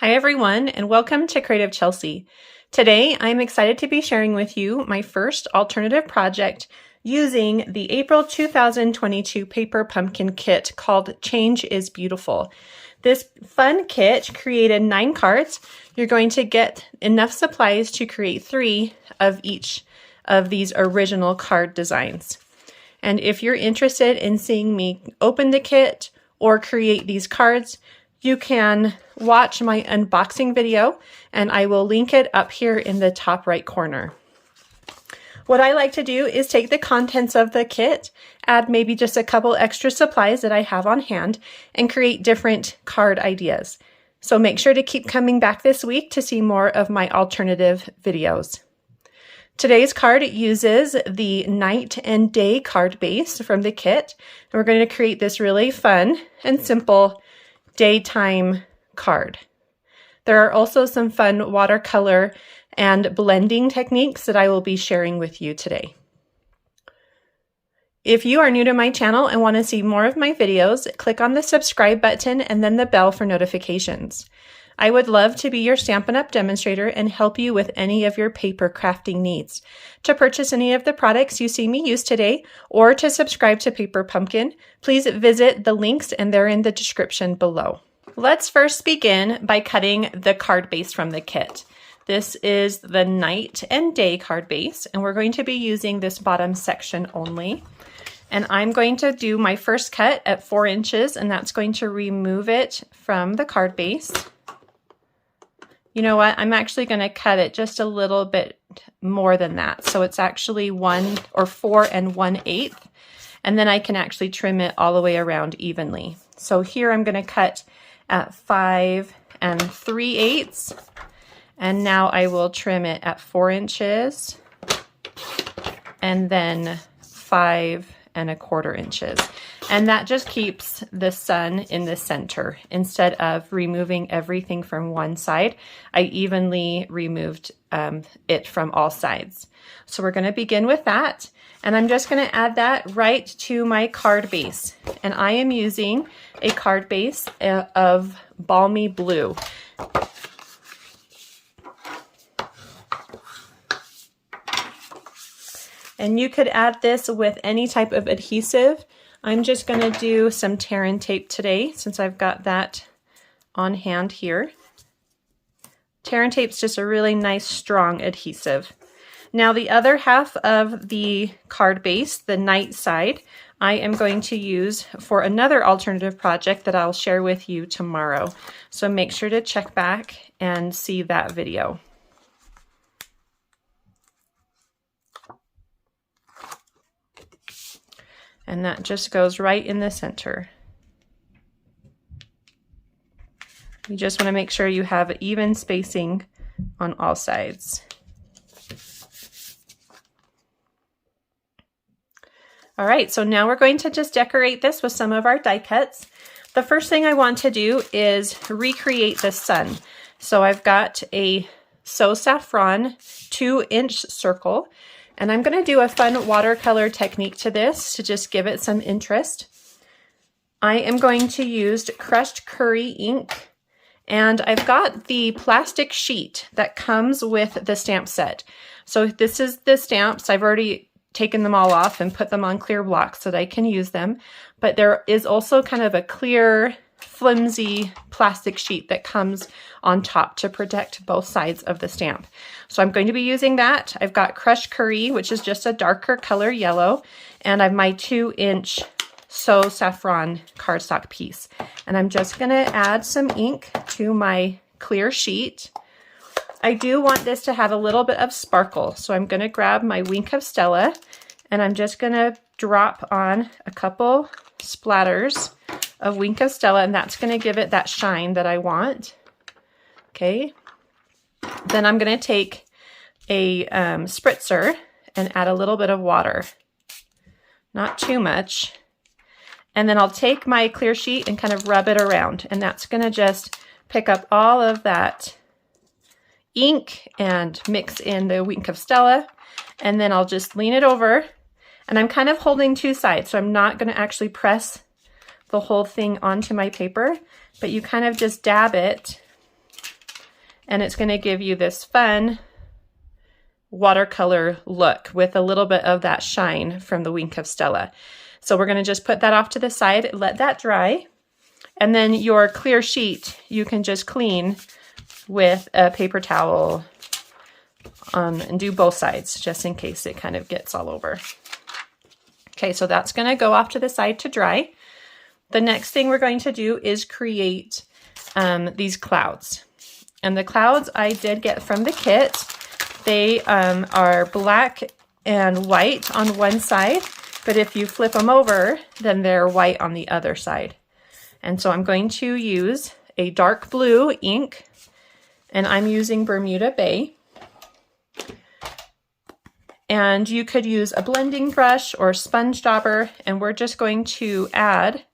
Hi everyone, and welcome to Creative Chelsey. Today I'm excited to be sharing with you my first alternative project using the April 2022 paper pumpkin kit called Change is Beautiful. This fun kit created 9 cards. You're going to get enough supplies to create 3 of each of these original card designs. And if you're interested in seeing me open the kit or create these cards, you can watch my unboxing video, and I will link it up here in the top right corner. What I like to do is take the contents of the kit, add maybe just a couple extra supplies that I have on hand, and create different card ideas. So make sure to keep coming back this week to see more of my alternative videos. Today's card uses the night and day card base from the kit, and we're going to create this really fun and simple daytime card. There are also some fun watercolor and blending techniques that I will be sharing with you today. If you are new to my channel and want to see more of my videos, click on the subscribe button and then the bell for notifications. I would love to be your Stampin' Up! Demonstrator and help you with any of your paper crafting needs. To purchase any of the products you see me use today, or to subscribe to Paper Pumpkin, please visit the links and they're in the description below. Let's first begin by cutting the card base from the kit. This is the night and day card base, and we're going to be using this bottom section only. And I'm going to do my first cut at 4 inches, and that's going to remove it from the card base. You know what? I'm actually going to cut it just a little bit more than that. So it's actually 4 1/8. And then I can actually trim it all the way around evenly. So here I'm going to cut at 5 3/8. And now I will trim it at 4 inches and then 5 1/4 inches. And that just keeps the sun in the center. Instead of removing everything from one side, I evenly removed it from all sides. So we're going to begin with that. And I'm just going to add that right to my card base. And I am using a card base of Balmy Blue. And you could add this with any type of adhesive. I'm just going to do some tear and tape today since I've got that on hand here. Tear and tape's just a really nice strong adhesive. Now the other half of the card base, the night side, I am going to use for another alternative project that I'll share with you tomorrow. So make sure to check back and see that video. And that just goes right in the center. You just want to make sure you have even spacing on all sides. All right, so now we're going to just decorate this with some of our die cuts. The first thing I want to do is recreate the sun. So I've got a So Saffron 2-inch circle. And I'm going to do a fun watercolor technique to this to just give it some interest. I am going to use crushed curry ink, and I've got the plastic sheet that comes with the stamp set. So this is the stamps. I've already taken them all off and put them on clear blocks so that I can use them. But there is also kind of a clear, flimsy plastic sheet that comes on top to protect both sides of the stamp. So I'm going to be using that. I've got crushed curry, which is just a darker color yellow, and I have my 2-inch So Saffron cardstock piece. And I'm just going to add some ink to my clear sheet. I do want this to have a little bit of sparkle, so I'm going to grab my Wink of Stella, and I'm just going to drop on a couple splatters of Wink of Stella, and that's going to give it that shine that I want. Okay. Then I'm going to take a spritzer and add a little bit of water. Not too much. And then I'll take my clear sheet and kind of rub it around, and that's going to just pick up all of that ink and mix in the Wink of Stella. And then I'll just lean it over, and I'm kind of holding 2 sides, so I'm not going to actually press the whole thing onto my paper, but you kind of just dab it and it's going to give you this fun watercolor look with a little bit of that shine from the Wink of Stella. So we're going to just put that off to the side, let that dry, and then your clear sheet you can just clean with a paper towel and do both sides just in case it kind of gets all over. Okay, so that's going to go off to the side to dry. The next thing we're going to do is create these clouds. And the clouds I did get from the kit. They are black and white on one side, but if you flip them over, then they're white on the other side. And so I'm going to use a dark blue ink, and I'm using Bermuda Bay. And you could use a blending brush or sponge dauber, and we're just going to add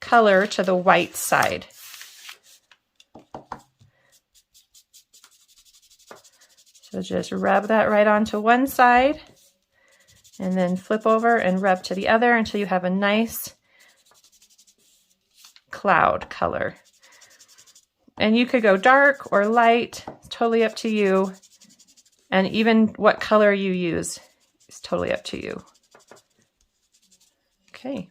color to the white side. So just rub that right onto one side and then flip over and rub to the other until you have a nice cloud color. And you could go dark or light, it's totally up to you. And even what color you use is totally up to you. Okay.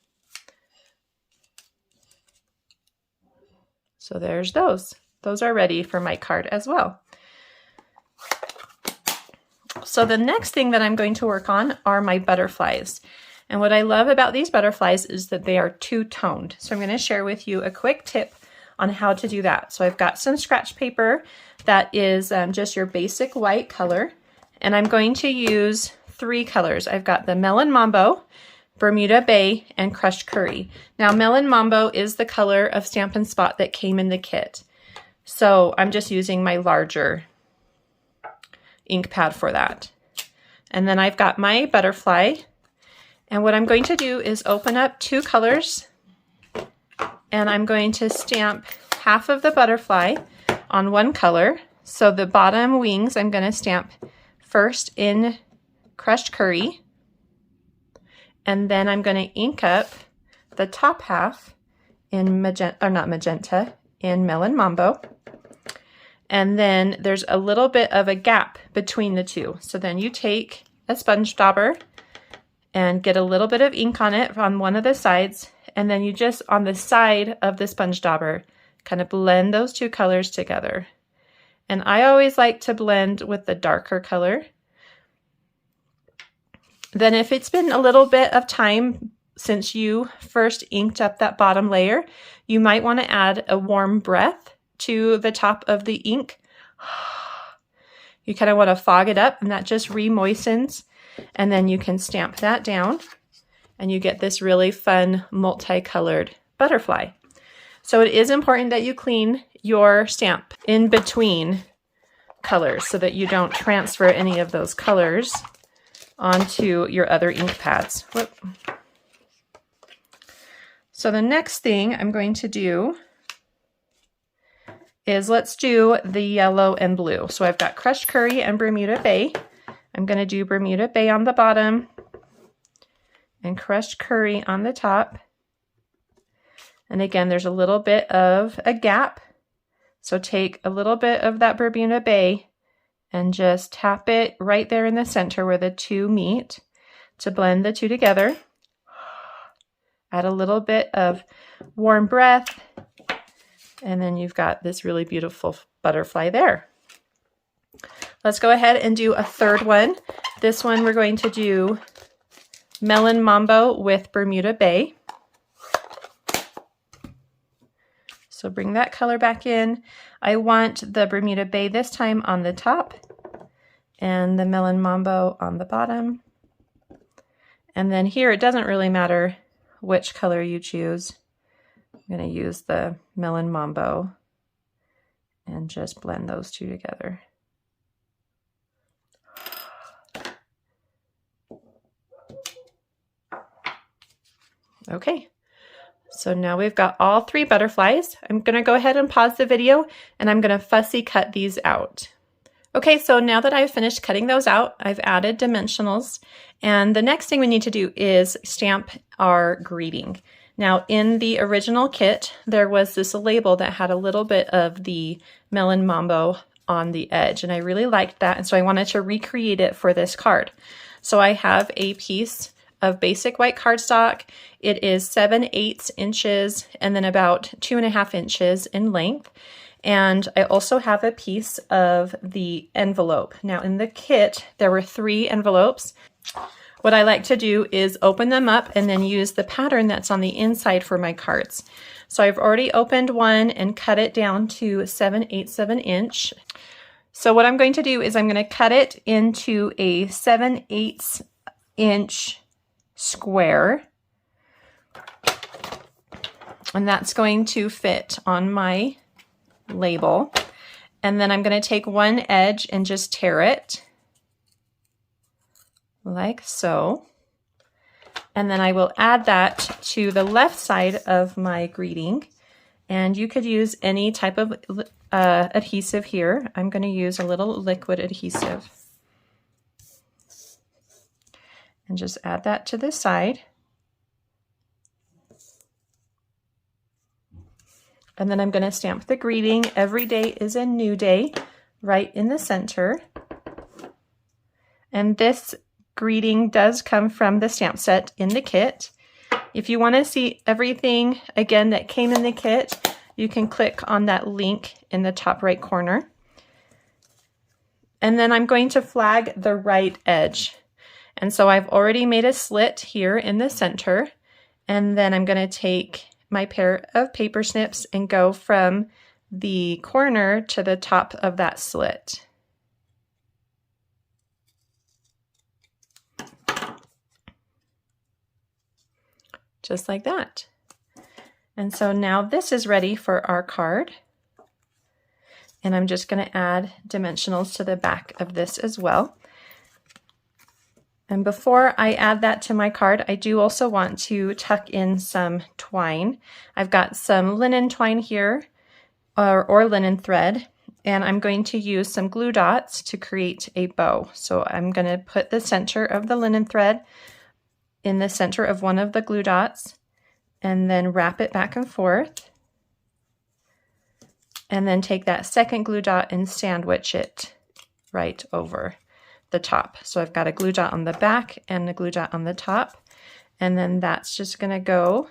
So there's those. Those are ready for my card as well. So the next thing that I'm going to work on are my butterflies. And what I love about these butterflies is that they are two-toned. So I'm going to share with you a quick tip on how to do that. So I've got some scratch paper that is just your basic white color. And I'm going to use 3 colors. I've got the Melon Mambo, Bermuda Bay, and Crushed Curry. Now Melon Mambo is the color of Stampin' Spot that came in the kit. So I'm just using my larger ink pad for that. And then I've got my butterfly, and what I'm going to do is open up 2 colors, and I'm going to stamp half of the butterfly on one color. So the bottom wings I'm going to stamp first in Crushed Curry, and then I'm going to ink up the top half in magenta, in Melon Mambo. And then there's a little bit of a gap between the two. So then you take a sponge dauber and get a little bit of ink on it on one of the sides. And then you just, on the side of the sponge dauber, kind of blend those 2 colors together. And I always like to blend with the darker color. Then if it's been a little bit of time since you first inked up that bottom layer, you might want to add a warm breath to the top of the ink. You kind of want to fog it up, and that just re-moistens, and then you can stamp that down and you get this really fun multicolored butterfly. So it is important that you clean your stamp in between colors so that you don't transfer any of those colors onto your other ink pads. Whoop. So the next thing I'm going to do is let's do the yellow and blue. So I've got Crushed Curry and Bermuda Bay. I'm going to do Bermuda Bay on the bottom and Crushed Curry on the top. And again, there's a little bit of a gap. So take a little bit of that Bermuda Bay and just tap it right there in the center where the 2 meet to blend the 2 together. Add a little bit of warm breath. And then you've got this really beautiful butterfly there. Let's go ahead and do a third one. This one we're going to do Melon Mambo with Bermuda Bay. So bring that color back in. I want the Bermuda Bay this time on the top and the Melon Mambo on the bottom. And then here it doesn't really matter which color you choose. I'm going to use the Melon Mambo and just blend those 2 together. Okay, so now we've got all 3 butterflies. I'm going to go ahead and pause the video, and I'm going to fussy cut these out. Okay, so now that I've finished cutting those out, I've added dimensionals, and the next thing we need to do is stamp our greeting. Now, in the original kit, there was this label that had a little bit of the Melon Mambo on the edge, and I really liked that, and so I wanted to recreate it for this card. So I have a piece of basic white cardstock. It is 7/8 inches and then about 2.5 inches in length. And I also have a piece of the envelope. Now in the kit, there were 3 envelopes. What I like to do is open them up and then use the pattern that's on the inside for my cards. So I've already opened one and cut it down to 7/8 of an inch. So what I'm going to do is I'm going to cut it into a 7/8 inch square. And that's going to fit on my label. And then I'm going to take one edge and just tear it like so. And then I will add that to the left side of my greeting. And you could use any type of adhesive here. I'm going to use a little liquid adhesive. And just add that to the side. And then I'm going to stamp the greeting, "Every day is a new day," right in the center. And this greeting does come from the stamp set in the kit. If you want to see everything again that came in the kit, you can click on that link in the top right corner. And then I'm going to flag the right edge. And so I've already made a slit here in the center. And then I'm going to take my pair of paper snips and go from the corner to the top of that slit. Just like that. And so now this is ready for our card. And I'm just going to add dimensionals to the back of this as well. And before I add that to my card, I do also want to tuck in some twine. I've got some linen twine here, or linen thread, and I'm going to use some glue dots to create a bow. So I'm going to put the center of the linen thread in the center of one of the glue dots, and then wrap it back and forth. And then take that second glue dot and sandwich it right over the top. So I've got a glue dot on the back and a glue dot on the top, and then that's just going to go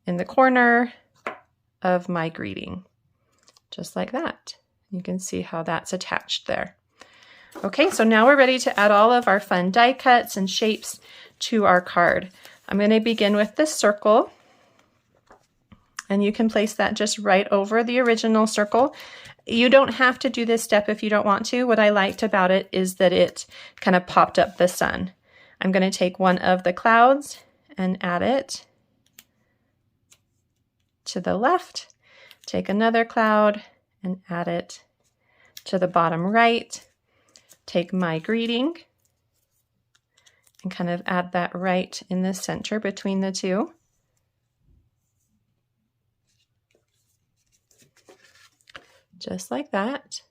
in the corner of my greeting, just like that. You can see how that's attached there. Okay, so now we're ready to add all of our fun die cuts and shapes to our card. I'm going to begin with this circle, and you can place that just right over the original circle. You don't have to do this step if you don't want to. What I liked about it is that it kind of popped up the sun. I'm going to take one of the clouds and add it to the left. Take another cloud and add it to the bottom right. Take my greeting and kind of add that right in the center between the two. Just like that.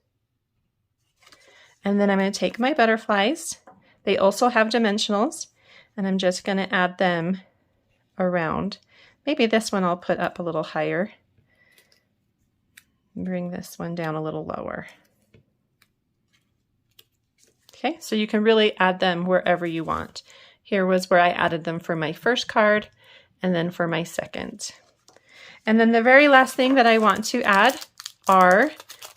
And then I'm going to take my butterflies. They also have dimensionals, and I'm just going to add them around. Maybe this one I'll put up a little higher. Bring this one down a little lower. Okay, so you can really add them wherever you want. Here was where I added them for my first card and then for my second. And then the very last thing that I want to add are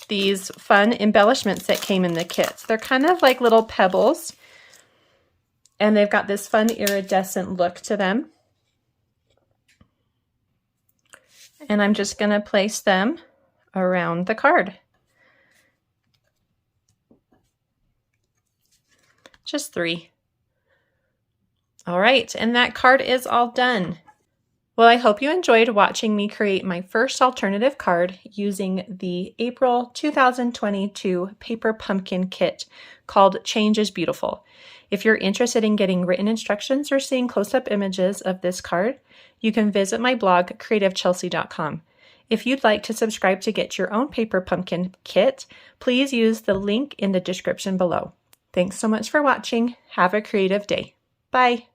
these fun embellishments that came in the kits. They're kind of like little pebbles, and they've got this fun iridescent look to them. And I'm just going to place them around the card. Just 3. All right, and that card is all done. Well, I hope you enjoyed watching me create my first alternative card using the April 2022 paper pumpkin kit called Change is Beautiful. If you're interested in getting written instructions or seeing close-up images of this card, you can visit my blog, creativechelsey.com. If you'd like to subscribe to get your own paper pumpkin kit, please use the link in the description below. Thanks so much for watching. Have a creative day. Bye.